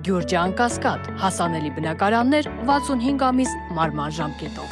Գյուրջան Կասկադ, հասանելի բնակարաններ 65 ամիս մարման ժամկետով։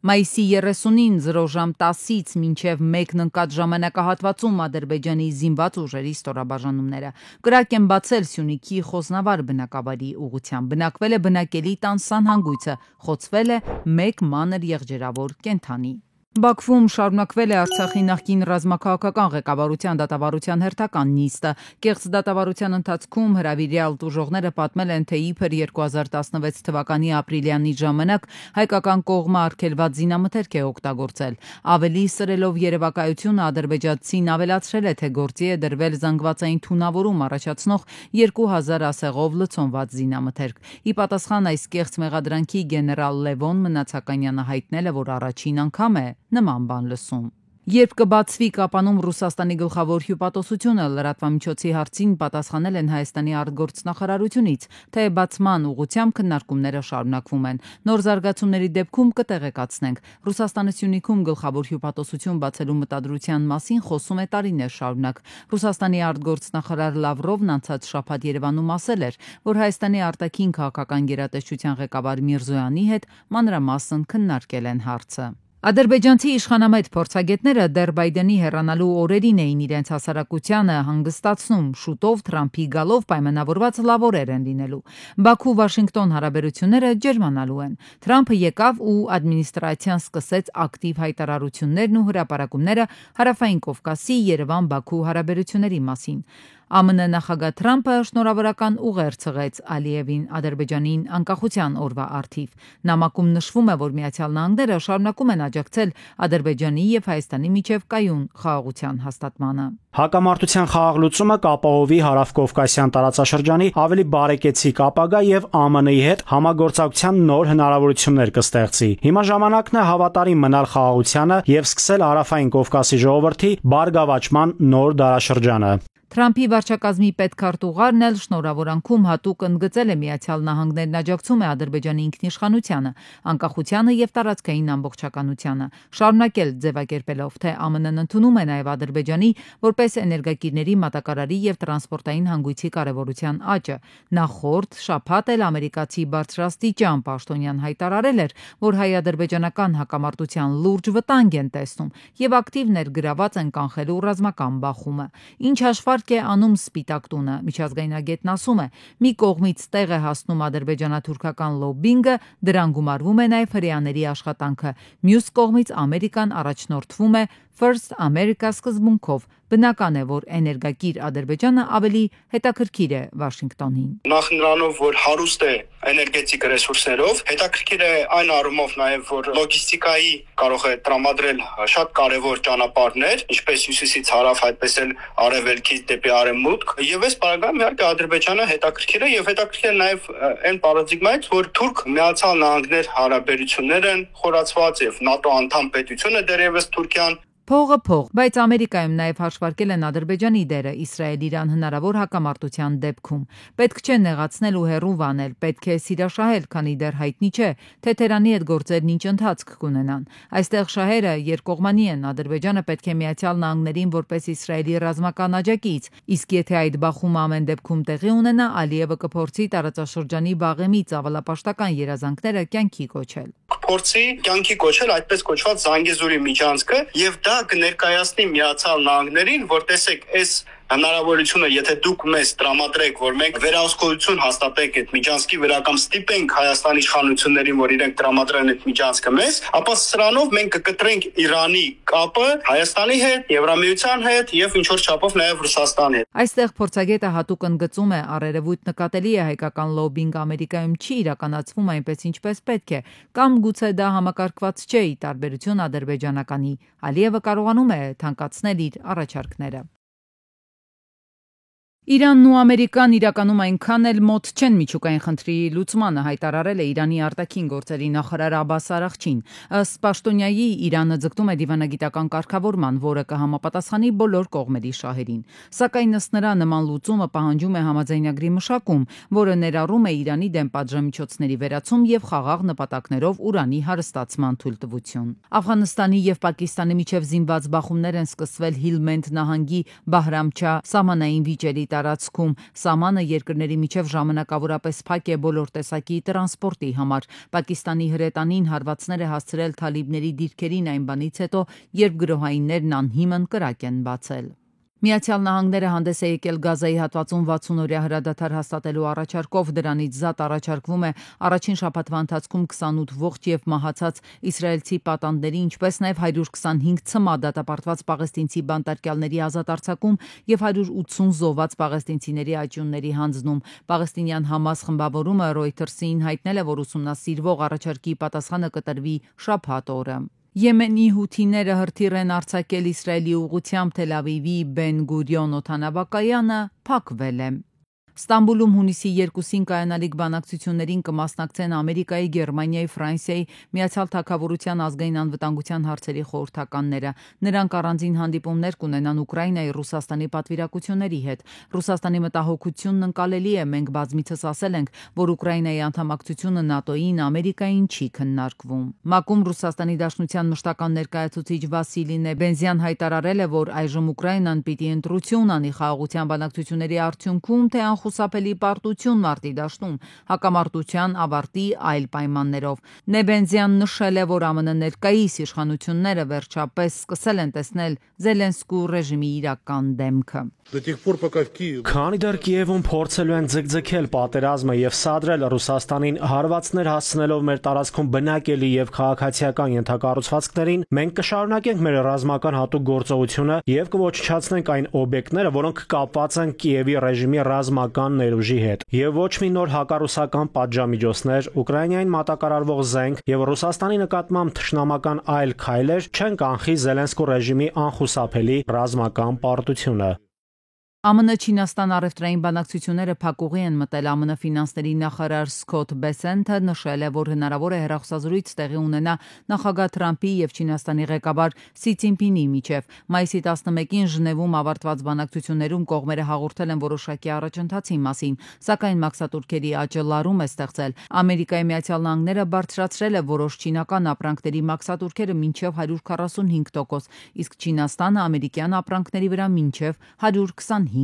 Մայիսի 30-ին 0 ժամ 10-ից մինչև 1-ն ընկած ժամանակահատվածում Ադրբեջանի զինված ուժերի ստորաբաժանումները կրակ են բացել Սյունիքի Խոզնավար բնակավայրի ուղղությամբ։ Բնակվել է բնակելի տան սանհանգույցը, խոցվել է 1 մանր եղջերավոր կենդանի։ Բաքվում շարունակվել է Արցախի նախկին ռազմաքաղաքական ղեկավարության դատավարության հերթական նիստը։ Կեղծ դատավարության ընթացքում հրավիրյալ տուժողները պատմել են, թե իբր 2016 թվականի ապրիլյանի ժամանակ հայկական կողմը արգելված զինամթերք է օգտագործել։ Ավելի սրելով երևակայությունը ադրբեջանցին ավելացրել է, թե գործի է դրվել զանգվածային թունավորում առաջացնող 2000 ասեղով լցոնված զինամթերք։ Ի պատասխան այս կեղծ մեղադրանքի գեներալ Լևոն Մնացականյանը հայտնել է, որ առաջին անգամ է նման բան լսում։ Երբ կբացվի Կապանում Ռուսաստանի գլխավոր հյուպատոսությունը, լրատվամիջոցի հարցին պատասխանել են Հայաստանի արտգործնախարարությունից, թե բացման ուղղությամբ քննարկումները շարունակվում են։ Նոր զարգացումների դեպքում կտեղեկացնենք։ Ռուսաստանը Սյունիքում գլխավոր հյուպատոսություն բացելու մտադրության մասին խոսում է տարիներ շարունակ։ Ռուսաստանի արտգործնախարար Լավրովն անցած շաբաթ Երևանում ասել էր, որ Հայաստանի արտաքին քաղաքական գերատեսչության ղեկավար Միրզոյանի հետ մանրամասն քննարկել են հարցը։ Ադրբեջանցի իշխանամետ փորձագետները դեռ Բայդենի հեռանալու օրերին էին իրենց հասարակությանը հանգստացնում, շուտով Թրամփի գալով պայմանավորված լավ օրեր են լինելու։ Բաքու-Վաշինգտոն հարաբերությունները ջերմանալու են։ Թրամփը եկավ ու ադմինիստրացիան սկսեց ակտիվ հայտարարություններն ու հրապարակումները Հարավային Կովկասի Երևան-Բաքու հարաբերությունների մասին։ ԱՄՆ նախագահ Թրամփը շնորհավորական ուղեր ցղեց Ալիևին Ադրբեջանին անկախության օրվա առթիվ։ Նամակում նշվում է, որ Միացյալ Նահանգները շարունակում են աջակցել Ադրբեջանի եւ Հայաստանի միջև կայուն խաղաղության հաստատմանը։ Հակամարտության խաղաղլուծումը կապահովի Հարավկովկասյան տարածաշրջանի ավելի բարեկեցիկ ապագա եւ ԱՄՆ-ի հետ համագործակցության նոր հնարավորություններ կստեղծի։ Հիմա ժամանակն է հավատարիմ մնալ խաղաղությանը եւ սկսել Հարավային Կովկասի ժողովրդի բարգավաճման նոր դարաշրջանը։ Թրամփի վարչակազմի պետքարտուղարն էլ շնորհավորանքում հատուկ ընդգծել է Միացյալ Նահանգներն աջակցում է Ադրբեջանի ինքնիշխանությանը, անկախությանը եւ տարածքային ամբողջականությանը, շարունակել ձևակերպելով, թե ԱՄՆ-ն ընդունում է նաեւ Ադրբեջանի որպես էներգակիրների մատակարարի եւ տրանսպորտային հանգույցի կարեւորության աճը։ Նախորդ շաբաթ էլ ամերիկացի բարձրաստիճան պաշտոնյան հայտարարել էր, որ հայ-ադրբեջանական հակամարտության լուրջ վտանգ են տեսնում եւ ակտիվ ներգրաված են կանխելու ռազմական բախումը։ Ինչ հաշվարկ է անում Սպիտակ տունը։ Միջազգայնագետն ասում է, մի կողմից տեղ է հասնում ադրբեջանա-թուրքական լոբբինգը, դրան գումարվում է նաև հրեաների աշխատանքը։ Մյուս կողմից Ամերիկան առաջնորդվում է First America սկզբունքով։ Բնական է, որ էներգակիր Ադրբեջանը ավելի հետաքրքիր է Վաշինգտոնին։ Նախ նրանով, որ հարուստ է էներգետիկ ռեսուրսներով, հետաքրքիր է այն առումով նաև, որ լոգիստիկայի կարող է տրամադրել շատ կարևոր ճանապարհներ, ինչպես հյուսիսից հարավ, այդպես էլ արևելքից դեպի արևմուտք։ Եվ այս պարագայում իհարկե Ադրբեջանը հետաքրքիր է եւ հետաքրքիր է նաև այն պարադիգմայից, որ Թուրք Միացյալ Նահանգներ հարաբերություններ են խորացված եւ ՆԱՏՕ անդամ պետություն է դեռևս Թուրքիան։ Փողը փող, բայց Ամերիկայում նաև հաշվարկել են Ադրբեջանի դերը Իսրայել-Իրան հնարավոր հակամարտության դեպքում։ Պետք չէ նեղացնել ու հեռու վանել, պետք է սիրաշահել, քանի դեռ հայտնի չէ, թե Թեհրանի հետ գործերն ինչ ընթացք կունենան։ Այստեղ շահերը երկկողմանի են, Ադրբեջանը պետք է Միացյալ Նահանգներին որպես Իսրայելի ռազմական աջակից, իսկ եթե այդ բախումը ամեն դեպքում տեղի ունենա, Ալիևը կփորձի տարածաշրջանի վաղեմի ծավալապաշտական երազանքները կյանքի կոչել։ Փորձի կյանքի կոչել այդպես կոչված Զանգեզուրի միջանցքը եւ դա կներկայացնի Միացյալ Նահանգներին, որ տեսեք, այս հնարավորությունը, եթե դուք մեզ տրամադրեք, որ մենք վերահսկողություն հաստատենք այդ միջանցքի վրա կամ ստիպենք Հայաստանի իշխանություններին, որ իրենք տրամադրեն այդ միջանցքը մեզ, ապա սրանով մենք կկտրենք Իրանի կապը Հայաստանի հետ, Եվրամիության հետ եւ ինչ որ չափով նաեւ Ռուսաստանի հետ։ Այստեղ փորձագետը հատուկ ընդգծում է, առերևույթ նկատելի է հայկական լոբբինգ Ամերիկայում չի իրականացվում այնպես ինչպես պետք է, կամ գուցե դա համակարգված չէ՝ ի տարբերություն ադրբեջանականի։ Ալիևը կարողանում է թանկացնել իր առաջարկները։ Իրանն ու Ամերիկան իրականում այնքան էլ մոտ չեն միջուկային խնդրի լուծմանը, հայտարարել է Իրանի արտաքին գործերի նախարար Աբբաս Արաղչին։ Ըստ պաշտոնյայի Իրանը ձգտում է դիվանագիտական կարգավորման, որը կհամապատասխանի բոլոր կողմերի շահերին։ Սակայն ըստ նրա նման լուծումը պահանջում է համաձայնագրի մշակում, որը ներառում է Իրանի դեմ պատժամիջոցների վերացում եւ խաղաղ նպատակներով ուրանի հարստացման թույլտվություն։ Աֆղանստանի եւ Պակիստանի միջև զինված բախումներ են սկսվել Հիլմենդ նահանգի Բահրամչա սահմանային վիճերի տարածքում։ Սահմանը երկրների միջև ժամանակավորապես փակ է բոլոր տեսակի տրանսպորտի համար։ Պակիստանի հրետանին հարվածներ է հասցրել թալիբների դիրքերին այն բանից հետո, երբ գրոհայիններն անհիմն կրակ են բացել։ Միացյալ Նահանգները հանդես է եկել Գազայի հատվածում 60-օրյա հրադադար հաստատելու առաջարկով, դրանից զատ առաջարկվում է առաջին շաբաթվա ընթացքում 28 ողջ եւ մահացած իսրայելցի պատանդների, ինչպես նաեւ 125 ցմահ դատապարտված պաղեստինցի բանտարկյալների ազատ արձակում եւ 180 զոհված պաղեստինցիների աճյունների հանձնում։ Պաղեստինյան Համաս խմբավորումը Reuters-ին հայտնել է, որ ուսումնասիրվող առաջարկի պատասխանը կտրվի շաբաթ օրը։ Եմենի հութիները հրթիռ են արձակել Իսրայելի ուղղությամբ Թել Ավիվի Բեն Գուրիոն օդանավակայանը փակվել է։ Ստամբուլում հունիսի 2-ին կայանալիք բանակցություններին կմասնակցեն Ամերիկայի, Գերմանիայի, Ֆրանսիայի, Միացյալ Թագավորության ազգային անվտանգության հարցերի խորհրդականները։ Նրանք առանձին հանդիպումներ կունենան Ուկրաինայի, Ռուսաստանի պատվիրակությունների հետ։ Ռուսաստանի մտահոգությունն ընկալելի է, մենք բազմիցս ասել ենք, որ Ուկրաինայի անդամակցությունը ՆԱՏՕ-ին, Ամերիկային չի քննարկվում։ ՄԱԿ-ում Ռուսաստանի Դաշնության մշտական ներկայացուցիչ Վասիլի Նեբենզյան հայտարարել է, որ այժմ Ուկրաինան պիտի ընտրություն անի խաղաղության բանակցությունների արդյունքում, թե խուսափելի պարտություն մարտի դաշտում, հակամարտության ավարտի այլ պայմաններով։ Նեբենզյան նշել է, որ ԱՄՆ ներկայիս իշխանությունները վերջապես սկսել են տեսնել Զելենսկու ռեժիմի իրական դեմքը։ Քանի դեռ Կիևում փորձելու են ձգձգել պատերազմը եւ սադրել Ռուսաստանին հարվածներ հասցնելով մեր տարածքում բնակելի եւ քաղաքացիական ենթակառուցվածքներին, մենք կշարունակենք մեր ռազմական հատուկ գործողությունը եւ կոչնչացնենք այն օբյեկտները, որոնք կապված են Կիևի ռեժիմի ռազմական ներուժի հետ։ Եվ ոչ մի նոր հակառուսական պատժամիջոցներ, Ուկրաինային մատակարարվող զենք եւ Ռուսաստանի նկատմամբ թշնամական այլ քայլեր չեն կանխի Զելենսկու ռեժիմի անխուսափելի ռազմական պարտությունը։ ԱՄՆ-Չինաստան առևտրային բանակցությունները փակուղի են մտել։ ԱՄՆ ֆինանսների նախարար Սքոթ Բեսենթը նշել է, որ հնարավոր է հեռախոսազրույց տեղի ունենա նախագահ Թրամփի եւ Չինաստանի ղեկավար Սի Ցինփինի միջև։ Մայիսի 11-ին Ժնևում ավարտված բանակցություններում կողմերը հաղորդել են որոշակի առաջընթացի մասին, սակայն մաքսատուրքերի աճը լարում է ստեղծել։ Ամերիկայի Միացյալ Նահանգները բարձրացրել է որոշ չինական ապրանքների մաքսատուրքերը մինչև 145%, իսկ Չինաստանը ամերիկյան ապրանքների վրա մինչև 125%։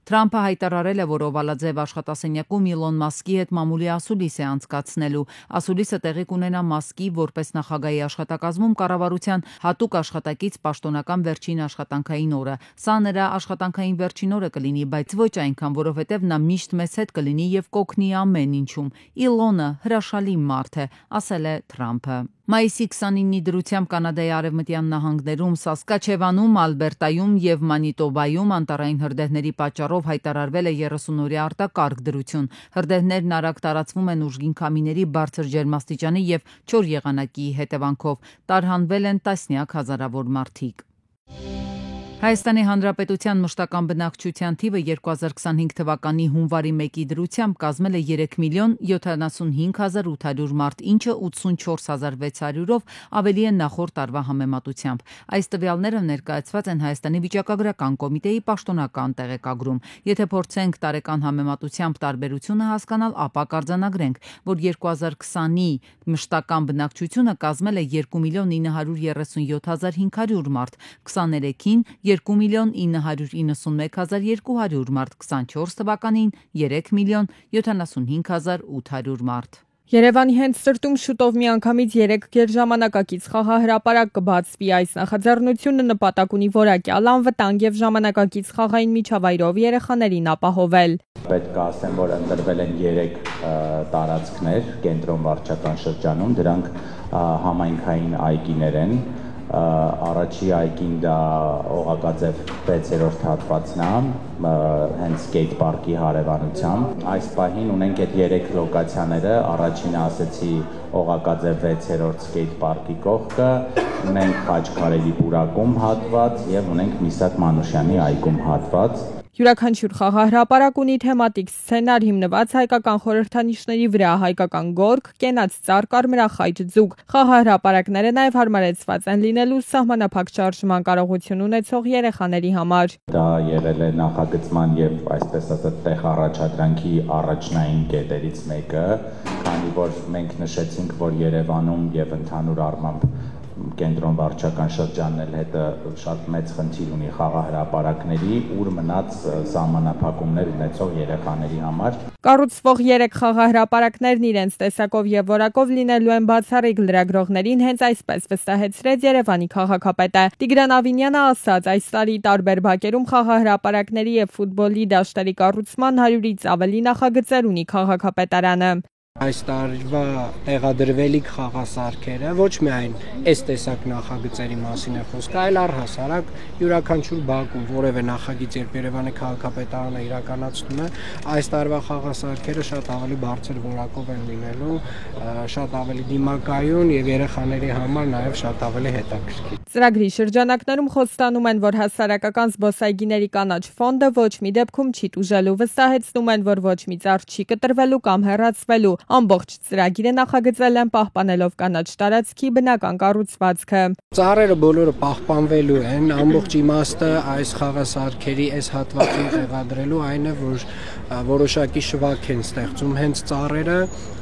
Թրամփը հայտարարել է, որ Օվալաձև աշխատասենյակում Իլոն Մասկի հետ մամուլի ասուլիս է անցկացնելու։ Ասուլիսը տեղի կունենա Մասկի որպես նախագահի աշխատակազմում կառավարության հատուկ աշխատակից պաշտոնական վերջին աշխատանքային օրը։ Սա նրա աշխատանքային վերջին օրը կլինի, բայց ոչ այնքան, որովհետև նա միշտ մեզ հետ կլինի եւ կօգնի ամեն ինչում։ Իլոնը հրաշալի մարդ է, ասել է Թրամփը։ Մայիսի 29-ի դրությամբ Կանադայի արևմտյան նահանգներում, Սասկաչևանում, Ալբերտայում եւ Մանիտոբայում անտառային հրդեհների պատճառով հայտարարվել է 30-օրյա արտակարգ դրություն։ Հրդեհներն արագ տարածվում են ուժգին քամիների բարձր ջերմաստիճանի եւ չոր եղանակի հետևանքով։ Տարհանվել են տասնյակ հազարավոր մարդիկ։ Հայաստանի Հանրապետության մշտական բնակչության թիվը 2025 թվականի հունվարի 1-ի դրությամբ կազմել է 3,075,800 մարդ, ինչը 84,600-ով ավելի է նախորդ տարվա համեմատությամբ։ Այս տվյալները ներկայացված են Հայաստանի վիճակագրական կոմիտեի պաշտոնական տեղեկագրում։ Եթե փորձենք տարեկան համեմատությամբ տարբերությունը հասկանալ, ապա կարձանագրենք, որ 2020-ի մշտական բնակչությունը կազմել է 2,937,500 մարդ, 23-ին 2,991,200 մարդ, 24 թվականին 3,075,800 մարդ։ Երևանի հենց սրտում շուտով միանգամից 3 գերժամանակակից խաղահրապարակ կբացվի։ Այս նախաձեռնությունը նպատակ ունի որակյալ, անվտանգ եւ ժամանակակից խաղային միջավայրով երեխաներին ապահովել։ Պետք է ասեմ, որ ընտրվել են 3 տարածքներ կենտրոն վարչական շրջանում, դրանք համայնքային այգիներ են։ Առաջի այգին դա Օղակաձև 6-րդ հատվածն է, հենց սկեյթ պարկի հարևանությամբ։ Այս պահին ունենք այդ 3 լոկացիաները, առաջինը ասեցի Օղակաձև 6-րդ սկեյթ պարկի կողքը, ունենք Խաչքարերի բուրակում հատված եւ ունենք Միսակ Մանուշյանի այգում հատված։ Յուրաքանչյուր խաղահրապարակ ունի թեմատիկ սցենար հիմնված հայկական խորհրդանիշների վրա, հայկական գորգ, կենաց ծառ, կարմրախայճ ձուկ։ Խաղահրապարակները նաև հարմարեցված են լինելու սահմանափակ շարժման կարողություն ունեցող երեխաների համար։ Դա եղել է նախագծման եւ այսպես ասած տեղ առաջադրանքի առաջնային կետերից մեկը, քանի որ մենք նշեցինք, որ Երևանում եւ ընդհանուր առմամբ կենտրոն վարչական շրջանն էլ հետը շատ մեծ խնդիր ունի խաղահրապարակների, ուր մնաց սահմանափակումներ ունեցող երեխաների համար։ Կառուցվող 3 խաղահրապարակներն իրենց տեսակով եւ որակով լինելու են բացառիկ լրագրողներին հենց այսպես վստահեցրեց Երևանի քաղաքապետը։ Տիգրան Ավինյանը ասաց, այս տարի տարբեր բակերում խաղահրապարակների եւ ֆուտբոլի դաշտերի կառուցման 100-ից ավելի նախագծեր ունի քաղաքապետարանը։ Այս տարվա տեղադրվելիք խաղասարքերը ոչ միայն այս տեսակ նախագծերի մասին է խոսքը, այլ առհասարակ յուրաքանչյուր բակում որևէ նախագիծ երբ Երևանի քաղաքապետարանը իրականացնում է, այս տարվա խաղասարքերը շատ ավելի բարձր որակով են լինելու, շատ ավելի դիմակայուն եւ երեխաների համար նաեւ շատ ավելի հետաքրքիր։ Ծրագրի շրջանակներում խոստանում են, որ հասարակական զբոսայգիների կանաչ ֆոնդը ոչ մի դեպքում չի տուժելու, վստահեցնում են, որ ոչ մի ծառ չի կտրվելու կամ հեռացվելու։ Ամբողջ ծրագիրը նախագծել են պահպանելով կանաչ տարածքի բնական կառուցվածքը։ Ծառերը բոլորը պահպանվելու են, ամբողջ իմաստը այս խաղասարքերի այս հատվածում տեղադրելու այն է, որ որոշակի շվակ են ստեղծում հենց ծառերը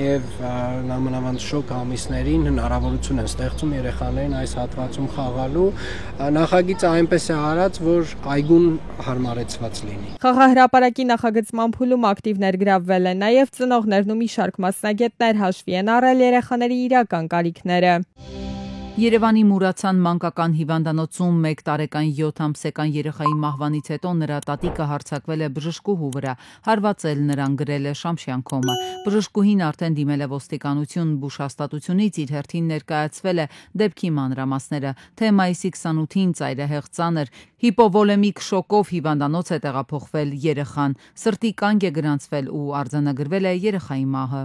եւ նամանավանդ շոկ ամիսներին հնարավորություն են ստեղծում երեխաներին այս հատվածում խաղալու։ Նախագիծը այնպես է արած, որ այգուն հարմարեցված լինի։ Խաղահրապարակի նախագծման փուլում ակտիվ ներգրավվել են նաեւ ծնողներն ու մի շարք մասնագետներ հաշվի են առել երեխաների իրական կարիքները։ Երևանի Մուրացան մանկական հիվանդանոցում 1 տարեկան 7 ամսեկան երեխայի մահվանից հետո նրա տատիկը հարձակվել է բժշկուհու վրա, հարվածել նրան գրել է Շամշյանքոմը։ Բժշկուհին արդեն դիմել է ոստիկանություն, բուժհաստատությունից իր հերթին ներկայացվել է դեպքի մանրամասները, թե մայիսի 28-ին ծայրահեղ ծանր հիպովոլեմիկ շոկով հիվանդանոց է տեղափոխվել երեխան, սրտի կանգ է գրանցվել ու արձանագրվել է երեխայի մահը։